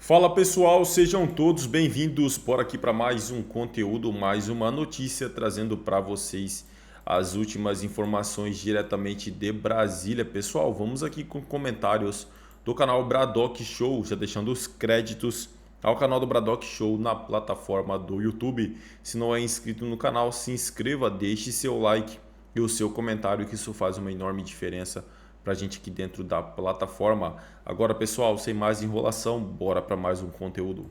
Fala pessoal, sejam todos bem-vindos por aqui para mais um conteúdo, mais uma notícia trazendo para vocês as últimas informações diretamente de Brasília. Pessoal, vamos aqui com comentários do canal Bradock Show, já deixando os créditos ao canal do Bradock Show na plataforma do YouTube. Se não é inscrito no canal, se inscreva, deixe seu like e o seu comentário, que isso faz uma enorme diferença para a gente aqui dentro da plataforma. Agora, pessoal, sem mais enrolação, bora para mais um conteúdo.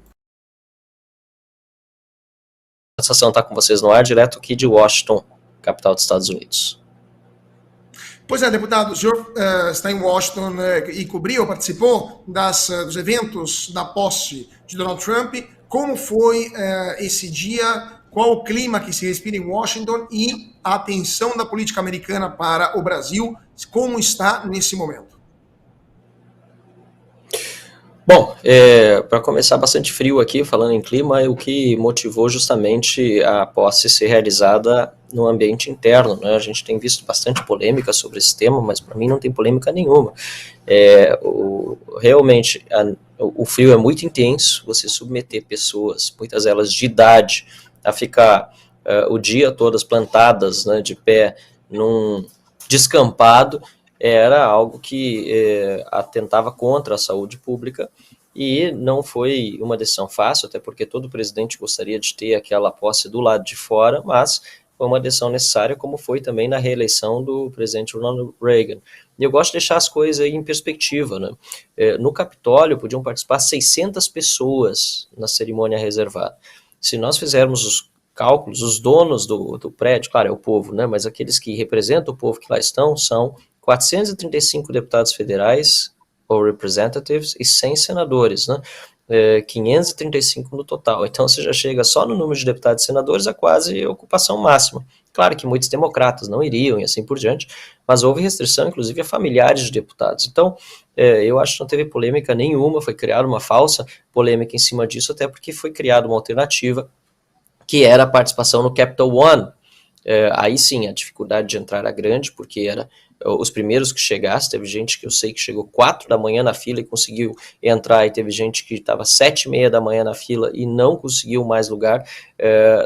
A sensação está com vocês no ar, direto aqui de Washington, capital dos Estados Unidos. Pois é, deputado, o senhor está em Washington e cobriu, participou dos eventos da posse de Donald Trump. Como foi esse dia? Qual o clima que se respira em Washington e a atenção da política americana para o Brasil? Como está nesse momento? Bom, para começar, bastante frio aqui, falando em clima, o que motivou justamente a posse ser realizada no ambiente interno, né? A gente tem visto bastante polêmica sobre esse tema, mas para mim não tem polêmica nenhuma. Realmente, o frio é muito intenso, você submeter pessoas, muitas delas de idade, a ficar o dia todas plantadas, né, de pé num descampado, era algo que atentava contra a saúde pública e não foi uma decisão fácil, até porque todo presidente gostaria de ter aquela posse do lado de fora, mas foi uma decisão necessária, como foi também na reeleição do presidente Ronald Reagan. E eu gosto de deixar as coisas aí em perspectiva, né? No Capitólio podiam participar 600 pessoas na cerimônia reservada. Se nós fizermos os cálculos, os donos do prédio, claro, é o povo, né? Mas aqueles que representam o povo que lá estão são 435 deputados federais ou representatives e 100 senadores, né? 535 no total. Então você já chega só no número de deputados e senadores a quase ocupação máxima. Claro que muitos democratas não iriam e assim por diante, mas houve restrição, inclusive, a familiares de deputados. Então, eu acho que não teve polêmica nenhuma, foi criada uma falsa polêmica em cima disso, até porque foi criada uma alternativa, que era a participação no Capital One. Aí sim, a dificuldade de entrar era grande, porque era os primeiros que chegassem. Teve gente que eu sei que chegou 4 da manhã na fila e conseguiu entrar, e teve gente que estava 7h30 da manhã na fila e não conseguiu mais lugar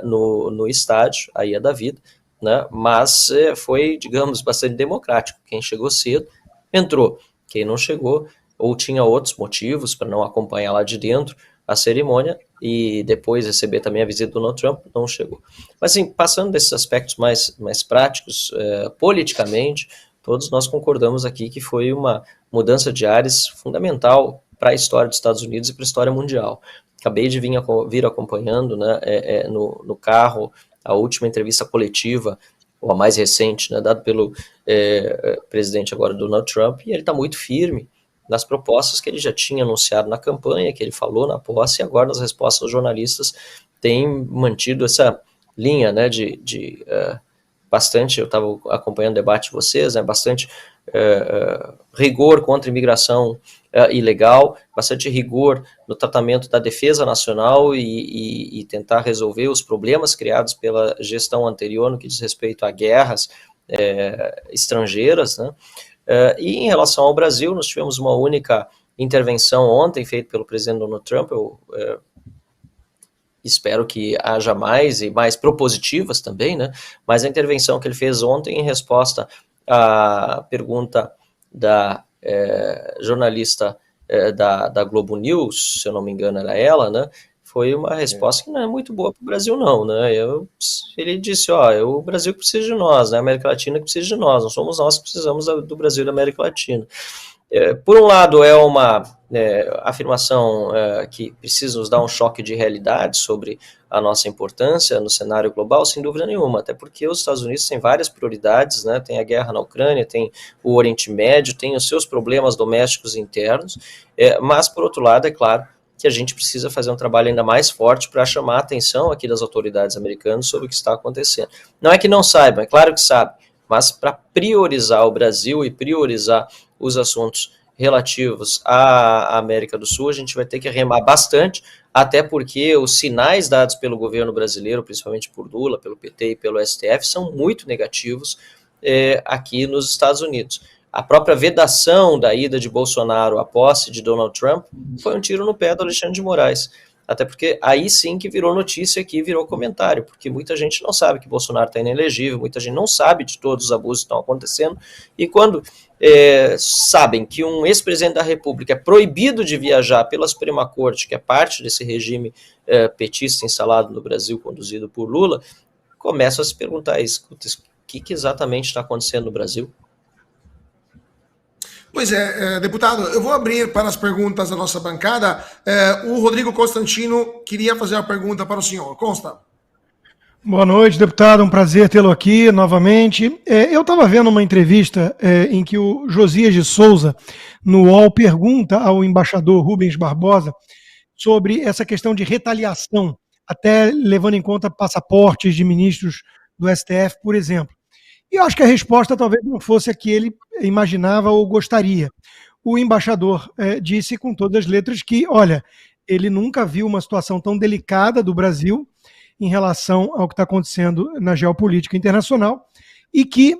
no estádio, aí é da vida, né? Mas foi, digamos, bastante democrático. Quem chegou cedo entrou, quem não chegou ou tinha outros motivos para não acompanhar lá de dentro a cerimônia e depois receber também a visita do Donald Trump, não chegou. Mas, assim, passando desses aspectos mais práticos, politicamente, todos nós concordamos aqui que foi uma mudança de ares fundamental para a história dos Estados Unidos e para a história mundial. Acabei de vir acompanhando, né, no carro, a última entrevista coletiva, ou a mais recente, né, dada pelo presidente agora, Donald Trump, e ele está muito firme nas propostas que ele já tinha anunciado na campanha, que ele falou na posse, e agora nas respostas aos jornalistas tem mantido essa linha, né, de bastante, eu estava acompanhando o debate de vocês, né, bastante rigor contra a imigração ilegal, bastante rigor no tratamento da defesa nacional e tentar resolver os problemas criados pela gestão anterior no que diz respeito a guerras estrangeiras, né. E em relação ao Brasil, nós tivemos uma única intervenção ontem feita pelo presidente Donald Trump. Eu espero que haja mais e mais propositivas também, né? Mas a intervenção que ele fez ontem em resposta à pergunta da jornalista da Globo News, se eu não me engano era ela, né? Foi uma resposta que não é muito boa para o Brasil, não, né? Ele disse, o Brasil precisa de nós, né? A América Latina que precisa de nós, não somos nós que precisamos do Brasil e da América Latina. Por um lado, é uma afirmação que precisa nos dar um choque de realidade sobre a nossa importância no cenário global, sem dúvida nenhuma, até porque os Estados Unidos têm várias prioridades, né? Tem a guerra na Ucrânia, tem o Oriente Médio, tem os seus problemas domésticos internos, mas, por outro lado, é claro que a gente precisa fazer um trabalho ainda mais forte para chamar a atenção aqui das autoridades americanas sobre o que está acontecendo. Não é que não saibam, é claro que sabem, mas para priorizar o Brasil e priorizar os assuntos relativos à América do Sul, a gente vai ter que remar bastante, até porque os sinais dados pelo governo brasileiro, principalmente por Lula, pelo PT e pelo STF, são muito negativos aqui nos Estados Unidos. a própria vedação da ida de Bolsonaro à posse de Donald Trump foi um tiro no pé do Alexandre de Moraes. Até porque aí sim que virou notícia aqui, virou comentário, porque muita gente não sabe que Bolsonaro está inelegível, muita gente não sabe de todos os abusos que estão acontecendo, e quando sabem que um ex-presidente da República é proibido de viajar pela Suprema Corte, que é parte desse regime petista instalado no Brasil, conduzido por Lula, começam a se perguntar, escuta, o que exatamente está acontecendo no Brasil? Pois é, deputado, eu vou abrir para as perguntas da nossa bancada. O Rodrigo Constantino queria fazer uma pergunta para o senhor. Consta. Boa noite, deputado. Um prazer tê-lo aqui novamente. Eu estava vendo uma entrevista em que o Josias de Souza, no UOL, pergunta ao embaixador Rubens Barbosa sobre essa questão de retaliação, até levando em conta passaportes de ministros do STF, por exemplo. E eu acho que a resposta talvez não fosse a que ele imaginava ou gostaria. O embaixador disse com todas as letras que, olha, ele nunca viu uma situação tão delicada do Brasil em relação ao que está acontecendo na geopolítica internacional e que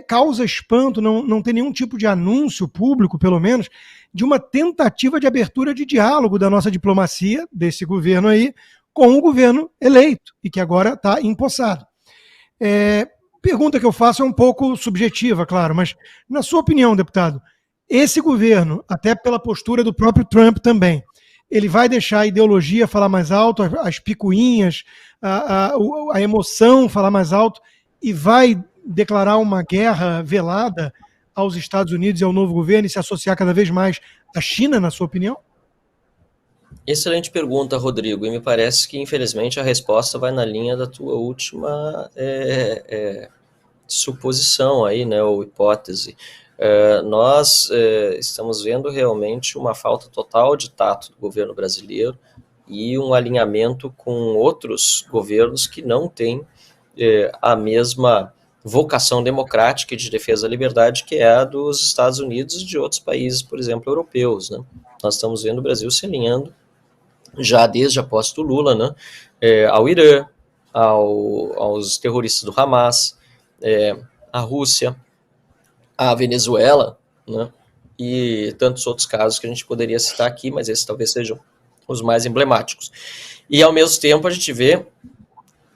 causa espanto não ter nenhum tipo de anúncio público, pelo menos, de uma tentativa de abertura de diálogo da nossa diplomacia, desse governo aí, com o governo eleito e que agora está empossado. Pergunta que eu faço é um pouco subjetiva, claro, mas na sua opinião, deputado, esse governo, até pela postura do próprio Trump também, ele vai deixar a ideologia falar mais alto, as picuinhas, a emoção falar mais alto e vai declarar uma guerra velada aos Estados Unidos e ao novo governo e se associar cada vez mais à China, na sua opinião? Excelente pergunta, Rodrigo, e me parece que, infelizmente, a resposta vai na linha da tua última suposição aí, né, ou hipótese. Nós estamos vendo realmente uma falta total de tato do governo brasileiro e um alinhamento com outros governos que não têm a mesma vocação democrática e de defesa da liberdade que é a dos Estados Unidos e de outros países, por exemplo, europeus, né? Nós estamos vendo o Brasil se alinhando já desde a posse do Lula, né, ao Irã, aos terroristas do Hamas, à Rússia, à Venezuela, né, e tantos outros casos que a gente poderia citar aqui, mas esses talvez sejam os mais emblemáticos. E, ao mesmo tempo, a gente vê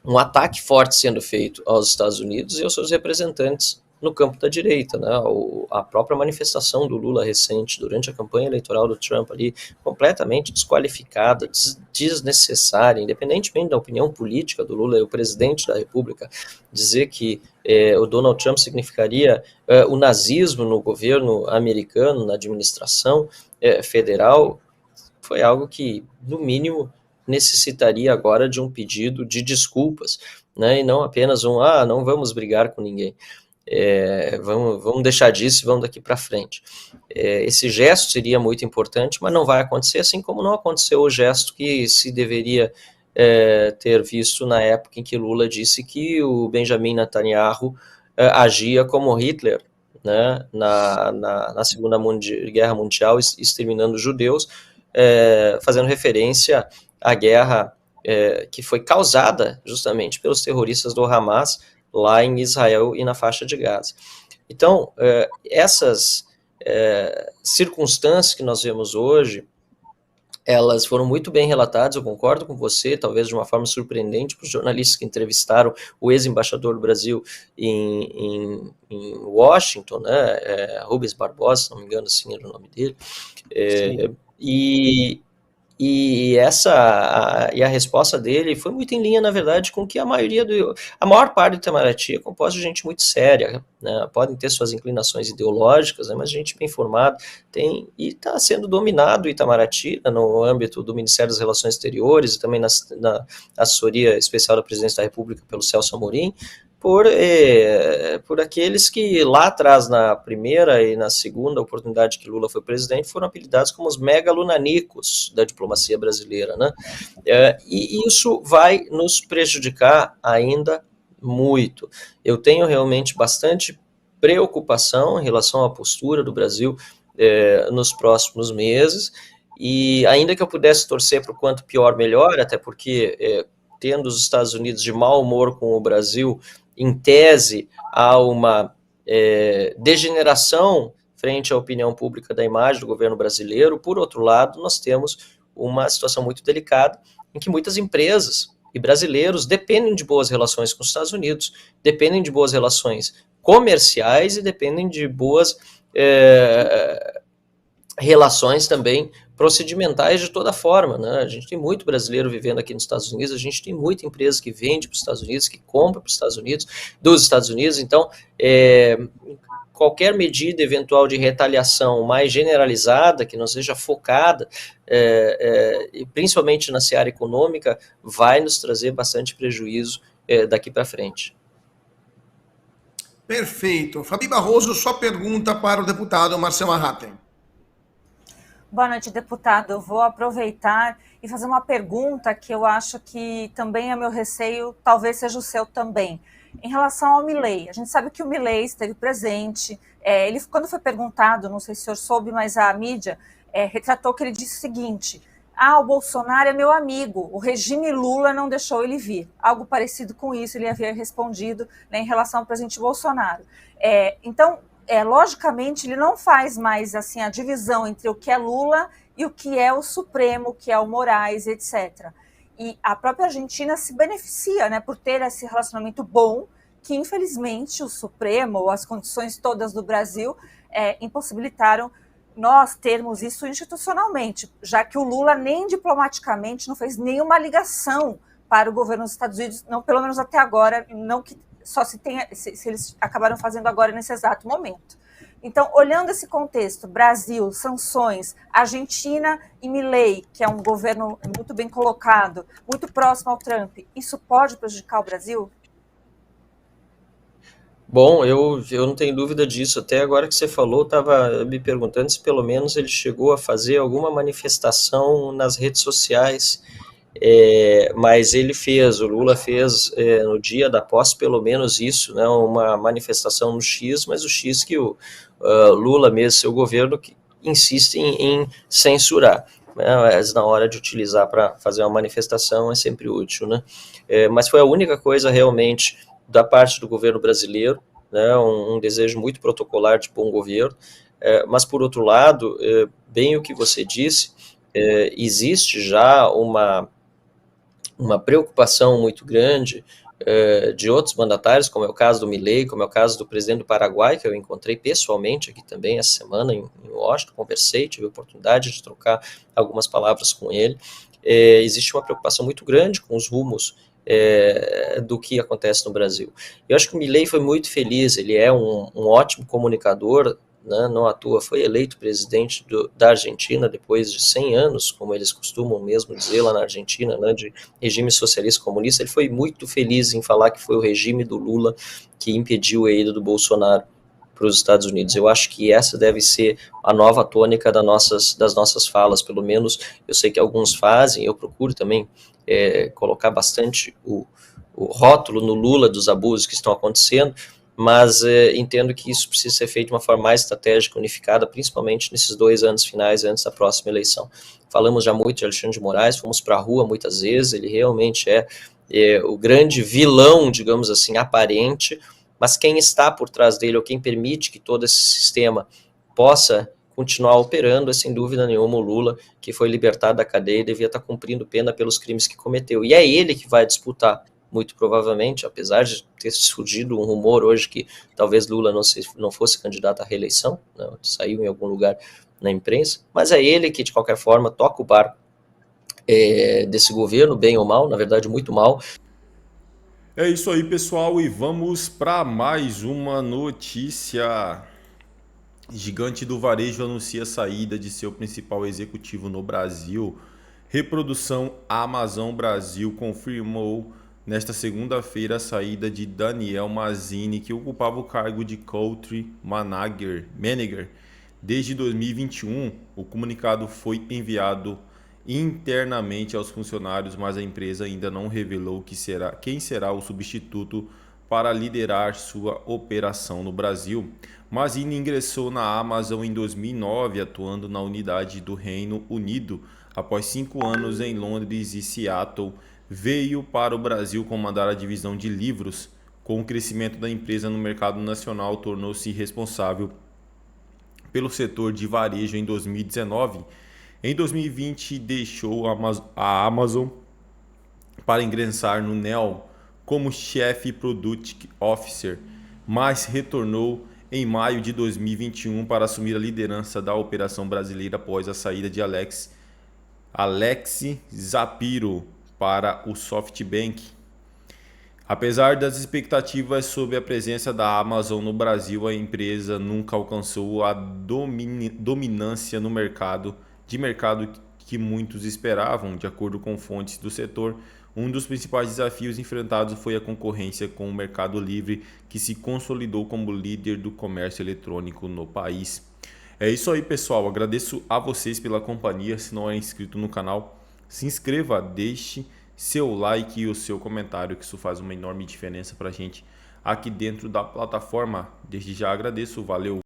um ataque forte sendo feito aos Estados Unidos e aos seus representantes no campo da direita, né? A própria manifestação do Lula recente, durante a campanha eleitoral do Trump ali, completamente desqualificada, desnecessária, independentemente da opinião política do Lula, o presidente da República, dizer que o Donald Trump significaria o nazismo no governo americano, na administração federal, foi algo que, no mínimo, necessitaria agora de um pedido de desculpas, né? E não apenas não vamos brigar com ninguém. Vamos deixar disso e vamos daqui para frente. Esse gesto seria muito importante, mas não vai acontecer, assim como não aconteceu o gesto que se deveria ter visto na época em que Lula disse que o Benjamin Netanyahu agia como Hitler, né, na Segunda Guerra Mundial, exterminando judeus, fazendo referência à guerra que foi causada justamente pelos terroristas do Hamas lá em Israel e na faixa de Gaza. Então, essas circunstâncias que nós vemos hoje, elas foram muito bem relatadas, eu concordo com você, talvez de uma forma surpreendente para os jornalistas que entrevistaram o ex-embaixador do Brasil em Washington, né, Rubens Barbosa, se não me engano, assim era o nome dele, e a resposta dele foi muito em linha, na verdade, com que a maior parte do Itamaraty é composta de gente muito séria, né? Podem ter suas inclinações ideológicas, né? Mas gente bem formada e está sendo dominado o Itamaraty, né, no âmbito do Ministério das Relações Exteriores e também na assessoria especial da Presidência da República pelo Celso Amorim, por aqueles que lá atrás, na primeira e na segunda oportunidade que Lula foi presidente, foram apelidados como os megalonanicos da diplomacia brasileira, né? E isso vai nos prejudicar ainda muito. Eu tenho realmente bastante preocupação em relação à postura do Brasil nos próximos meses, e ainda que eu pudesse torcer para o quanto pior, melhor, até porque tendo os Estados Unidos de mau humor com o Brasil, em tese, há uma degeneração frente à opinião pública da imagem do governo brasileiro. Por outro lado, nós temos uma situação muito delicada em que muitas empresas e brasileiros dependem de boas relações com os Estados Unidos, dependem de boas relações comerciais e dependem de boas relações também procedimentais de toda forma, né? A gente tem muito brasileiro vivendo aqui nos Estados Unidos, a gente tem muita empresa que vende para os Estados Unidos, que compra para os Estados Unidos, dos Estados Unidos, então qualquer medida eventual de retaliação mais generalizada, que não seja focada, principalmente na seara econômica, vai nos trazer bastante prejuízo daqui para frente. Perfeito. Fabi Barroso, sua pergunta para o deputado Marcel Arraten. Boa noite, deputado. Eu vou aproveitar e fazer uma pergunta que eu acho que também é meu receio, talvez seja o seu também. Em relação ao Milei, a gente sabe que o Milei esteve presente, ele, quando foi perguntado, não sei se o senhor soube, mas a mídia retratou que ele disse o seguinte: o Bolsonaro é meu amigo, o regime Lula não deixou ele vir. Algo parecido com isso ele havia respondido, né, em relação ao presidente Bolsonaro. Então, logicamente, ele não faz mais assim a divisão entre o que é Lula e o que é o Supremo, o que é o Moraes, etc. E a própria Argentina se beneficia, né, por ter esse relacionamento bom, que infelizmente o Supremo, ou as condições todas do Brasil, impossibilitaram nós termos isso institucionalmente, já que o Lula nem diplomaticamente não fez nenhuma ligação para o governo dos Estados Unidos, não, pelo menos até agora, não que só se tenha, se eles acabaram fazendo agora nesse exato momento. Então, olhando esse contexto, Brasil, sanções, Argentina e Milei, que é um governo muito bem colocado, muito próximo ao Trump, isso pode prejudicar o Brasil? Bom, eu não tenho dúvida disso. Até agora que você falou, estava me perguntando se pelo menos ele chegou a fazer alguma manifestação nas redes sociais, mas o Lula fez no dia da posse pelo menos isso, né, uma manifestação no X, mas o X que o Lula mesmo, seu governo, que insiste em censurar, né, mas na hora de utilizar para fazer uma manifestação é sempre útil, né? Mas foi a única coisa realmente da parte do governo brasileiro, né, um desejo muito protocolar de bom governo, mas por outro lado, bem o que você disse, existe já uma preocupação muito grande de outros mandatários, como é o caso do Milei, como é o caso do presidente do Paraguai, que eu encontrei pessoalmente aqui também essa semana em Washington, conversei, tive a oportunidade de trocar algumas palavras com ele. Existe uma preocupação muito grande com os rumos do que acontece no Brasil. Eu acho que o Milei foi muito feliz, ele é um ótimo comunicador, né, não à toa foi eleito presidente da Argentina depois de 100 anos, como eles costumam mesmo dizer lá na Argentina, né, de regime socialista comunista. Ele foi muito feliz em falar que foi o regime do Lula que impediu a ida do Bolsonaro para os Estados Unidos. Eu acho que essa deve ser a nova tônica das nossas falas, pelo menos eu sei que alguns fazem, eu procuro também colocar bastante o rótulo no Lula dos abusos que estão acontecendo, mas entendo que isso precisa ser feito de uma forma mais estratégica, unificada, principalmente nesses 2 anos finais, antes da próxima eleição. Falamos já muito de Alexandre de Moraes, fomos para a rua muitas vezes, ele realmente é o grande vilão, digamos assim, aparente, mas quem está por trás dele, ou quem permite que todo esse sistema possa continuar operando, é sem dúvida nenhuma o Lula, que foi libertado da cadeia e devia estar cumprindo pena pelos crimes que cometeu. E é ele que vai disputar, muito provavelmente, apesar de ter surgido um rumor hoje que talvez Lula não fosse candidato à reeleição, né, saiu em algum lugar na imprensa, mas é ele que, de qualquer forma, toca o barco desse governo, bem ou mal, na verdade muito mal. É isso aí, pessoal, e vamos para mais uma notícia. Gigante do varejo anuncia a saída de seu principal executivo no Brasil. Reprodução Amazon Brasil confirmou nesta segunda-feira a saída de Daniel Mazzini, que ocupava o cargo de Country Manager. Desde 2021, o comunicado foi enviado internamente aos funcionários, mas a empresa ainda não revelou quem será o substituto para liderar sua operação no Brasil. Mazzini ingressou na Amazon em 2009, atuando na unidade do Reino Unido. Após 5 anos em Londres e Seattle, veio para o Brasil comandar a divisão de livros, Com o crescimento da empresa no mercado nacional, tornou-se responsável pelo setor de varejo em 2019. Em 2020, deixou a Amazon para ingressar no NEO como Chief Product Officer, mas retornou em maio de 2021 para assumir a liderança da operação brasileira após a saída de Alex Zapiro para o SoftBank. Apesar das expectativas sobre a presença da Amazon no Brasil, a empresa nunca alcançou a dominância no mercado que muitos esperavam. De acordo com fontes do setor, um dos principais desafios enfrentados foi a concorrência com o Mercado Livre, que se consolidou como líder do comércio eletrônico no país. É isso aí, pessoal. Agradeço a vocês pela companhia. Se não é inscrito no canal, se inscreva, deixe seu like e o seu comentário, que isso faz uma enorme diferença para a gente aqui dentro da plataforma. Desde já agradeço, valeu!